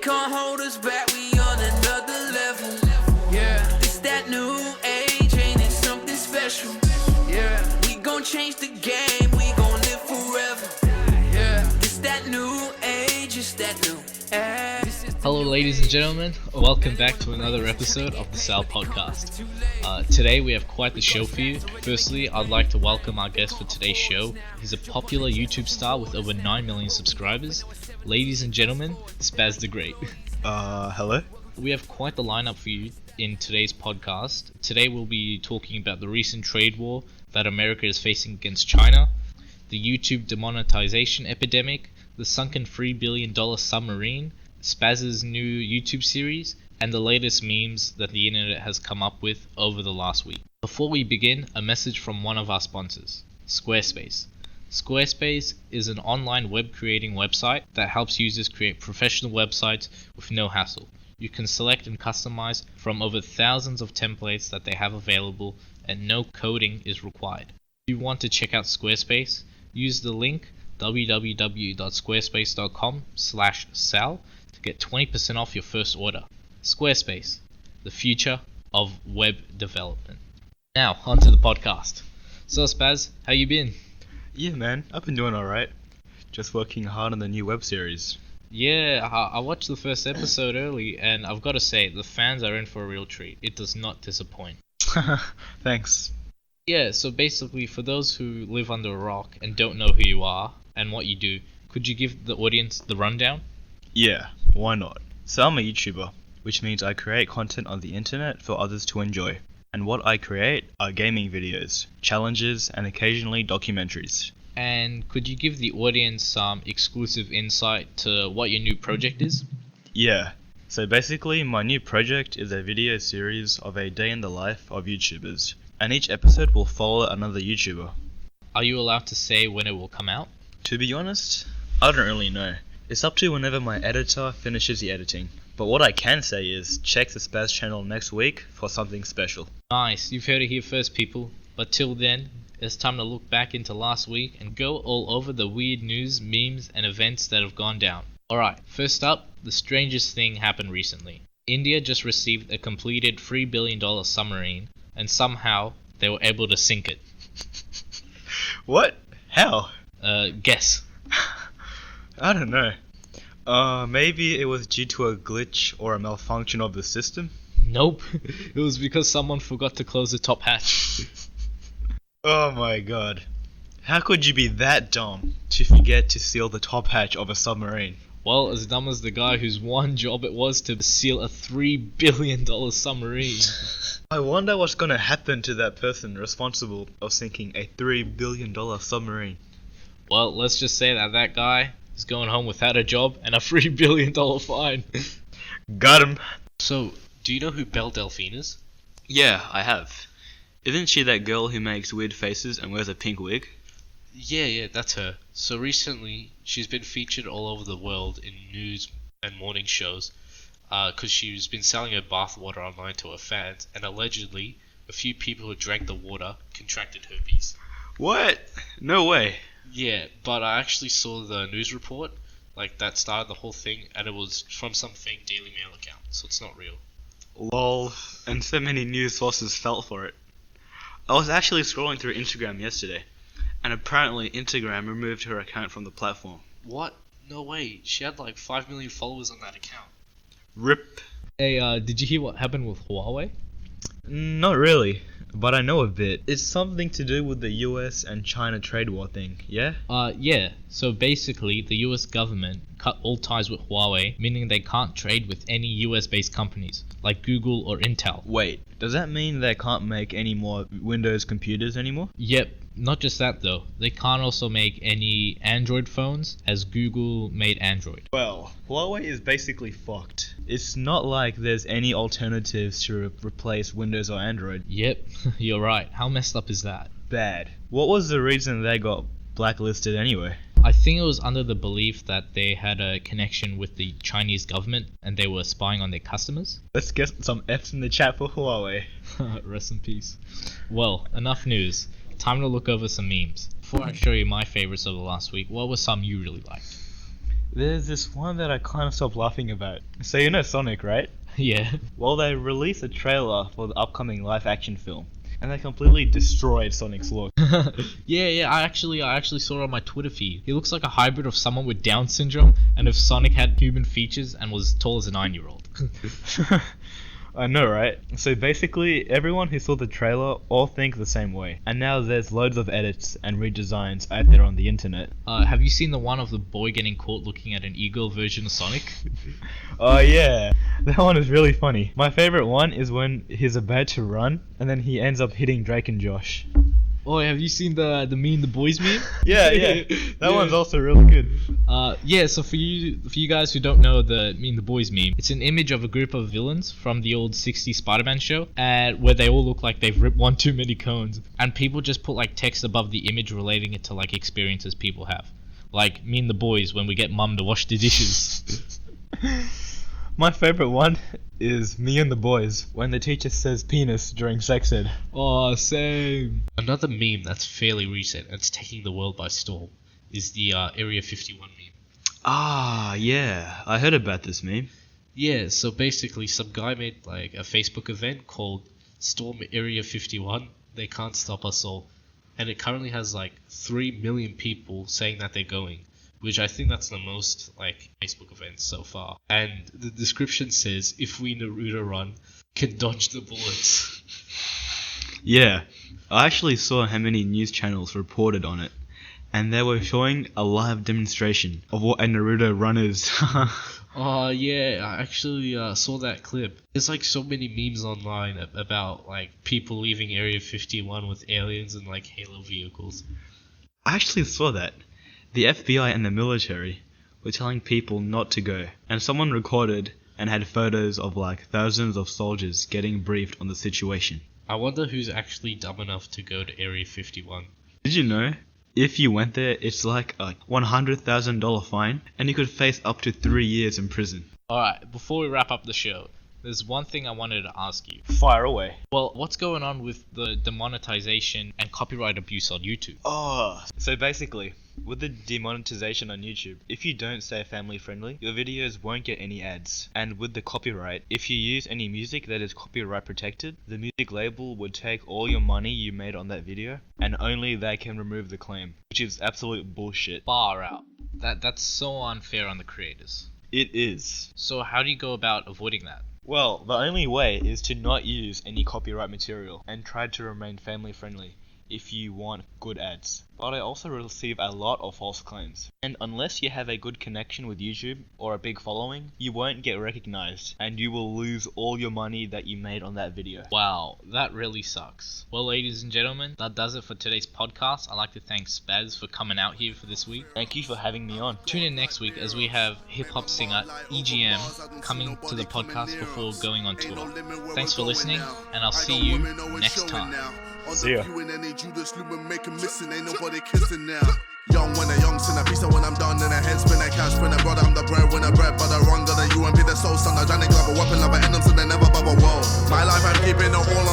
can't hold us back, we on another level. Yeah, it's that new age, ain't it something special? Yeah, we gon' change the game, we gon' live forever. Yeah, it's that new age, it's that new age. Hello ladies and gentlemen, welcome back to another episode of the Sal Podcast. Today we have quite the show for you. Firstly, I'd like to welcome our guest for today's show. He's a popular YouTube star with over 9 million subscribers. Ladies and gentlemen, Spaz the Great. Hello? We have quite the lineup for you in today's podcast. Today we'll be talking about the recent trade war that America is facing against China, the YouTube demonetization epidemic, the sunken $3 billion submarine, Spaz's new YouTube series, and the latest memes that the internet has come up with over the last week. Before we begin, a message from one of our sponsors, Squarespace. Squarespace is an online web creating website that helps users create professional websites with no hassle. You can select and customize from over thousands of templates that they have available, and no coding is required. If you want to check out Squarespace, use the link www.squarespace.com/sal to get 20% off your first order. Squarespace, the future of web development. Now, onto the podcast. So Spaz, how you been? Yeah, man, I've been doing alright. Just working hard on the new web series. Yeah, I watched the first episode early, and I've got to say, the fans are in for a real treat. It does not disappoint. Thanks. Yeah, so basically, for those who live under a rock and don't know who you are and what you do, could you give the audience the rundown? Yeah, why not? So I'm a YouTuber, which means I create content on the internet for others to enjoy. And what I create are gaming videos, challenges, and occasionally documentaries. And could you give the audience some exclusive insight to what your new project is? Yeah, so basically my new project is a video series of a day in the life of YouTubers, and each episode will follow another YouTuber. Are you allowed to say when it will come out? To be honest, I don't really know. It's up to whenever my editor finishes the editing. But what I can say is, check the Spaz channel next week for something special. Nice, you've heard it here first, people. But till then, it's time to look back into last week and go all over the weird news, memes, and events that have gone down. Alright, first up, the strangest thing happened recently. India just received a completed $3 billion submarine, and somehow they were able to sink it. What? How? Guess. I don't know. Maybe it was due to a glitch or a malfunction of the system? Nope, it was because someone forgot to close the top hatch. Oh my god. How could you be that dumb to forget to seal the top hatch of a submarine? Well, as dumb as the guy whose one job it was to seal a $3 billion submarine. I wonder what's gonna happen to that person responsible of sinking a $3 billion submarine. Well, let's just say that guy is going home without a job and a $3 billion fine. Got him. So, do you know who Belle Delphine is? Yeah, I have. Isn't she that girl who makes weird faces and wears a pink wig? Yeah, that's her. So recently, she's been featured all over the world in news and morning shows because she's been selling her bathwater online to her fans, and allegedly, a few people who drank the water contracted herpes. What? No way. Yeah, but I actually saw the news report, that started the whole thing, and it was from some fake Daily Mail account, so it's not real. Lol, and so many news sources fell for it. I was actually scrolling through Instagram yesterday, and apparently Instagram removed her account from the platform. What? No way, she had 5 million followers on that account. RIP. Hey, did you hear what happened with Huawei? Not really, but I know a bit. It's something to do with the US and China trade war thing, yeah? Yeah. So basically, the US government cut all ties with Huawei, meaning they can't trade with any US-based companies, like Google or Intel. Wait, does that mean they can't make any more Windows computers anymore? Yep. Not just that though, they can't also make any Android phones, as Google made Android. Well, Huawei is basically fucked. It's not like there's any alternatives to replace Windows or Android. Yep, you're right. How messed up is that? Bad. What was the reason they got blacklisted anyway? I think it was under the belief that they had a connection with the Chinese government and they were spying on their customers. Let's get some F's in the chat for Huawei. Rest in peace. Well, enough news. Time to look over some memes. Before I show you my favorites of the last week, what were some you really liked? There's this one that I kind of stopped laughing about. So you know Sonic, right? Yeah. Well, they released a trailer for the upcoming live-action film, and they completely destroyed Sonic's look. yeah. I actually saw it on my Twitter feed. He looks like a hybrid of someone with Down syndrome, and if Sonic had human features and was tall as a 9-year-old. I know, right? So basically, everyone who saw the trailer all think the same way, and now there's loads of edits and redesigns out there on the internet. Have you seen the one of the boy getting caught looking at an e-girl version of Sonic? Oh yeah, that one is really funny. My favorite one is when he's about to run, and then he ends up hitting Drake and Josh. Oh, have you seen the Me and the Boys meme? Yeah, that one's also really good. So for you guys who don't know the Me and the Boys meme, it's an image of a group of villains from the old 60s Spider-Man show, where they all look like they've ripped one too many cones, and people just put like text above the image relating it to like experiences people have, like Me and the Boys when we get mum to wash the dishes. My favorite one is Me and the Boys when the teacher says penis during sex ed. Oh, same. Another meme that's fairly recent and it's taking the world by storm is the Area 51 meme. Ah, yeah, I heard about this meme. Yeah, so basically some guy made like a Facebook event called Storm Area 51. They can't stop us all. And it currently has like 3 million people saying that they're going, which I think that's the most like Facebook events so far. And the description says, if we Naruto run, can dodge the bullets. Yeah, I actually saw how many news channels reported on it, and they were showing a live demonstration of what a Naruto run is. Oh yeah, I actually saw that clip. There's like so many memes online about like people leaving Area 51 with aliens and like Halo vehicles. I actually saw that. The FBI and the military were telling people not to go, and someone recorded and had photos of like thousands of soldiers getting briefed on the situation. I wonder who's actually dumb enough to go to Area 51. Did you know? If you went there, it's like a $100,000 fine, and you could face up to 3 years in prison. Alright, before we wrap up the show, there's one thing I wanted to ask you. Fire away. Well, what's going on with the demonetization and copyright abuse on YouTube? Oh, so basically, with the demonetization on YouTube, if you don't say family friendly, your videos won't get any ads. And with the copyright, if you use any music that is copyright protected, the music label would take all your money you made on that video, and only they can remove the claim, which is absolute bullshit. Far out. That's so unfair on the creators. It is. So how do you go about avoiding that? Well, the only way is to not use any copyright material and try to remain family friendly if you want good ads. But I also receive a lot of false claims. And unless you have a good connection with YouTube or a big following, you won't get recognized and you will lose all your money that you made on that video. Wow, that really sucks. Well, ladies and gentlemen, that does it for today's podcast. I'd like to thank Spaz for coming out here for this week. Thank you for having me on. Tune in next week as we have hip-hop singer EGM coming to the podcast before going on tour. Thanks for listening, and I'll see you next time. See ya. You and any Judas Lumen make 'em missing, ain't nobody kissing now. Young when a young sinner, beast when I'm done, then a head spin, a cash spin, a brother, I'm the bread winner, bread, but I run, got a UMP, the soul son, a Johnny Glover, weapon lover, and them so they never bubble, whoa. My life, I'm keeping it all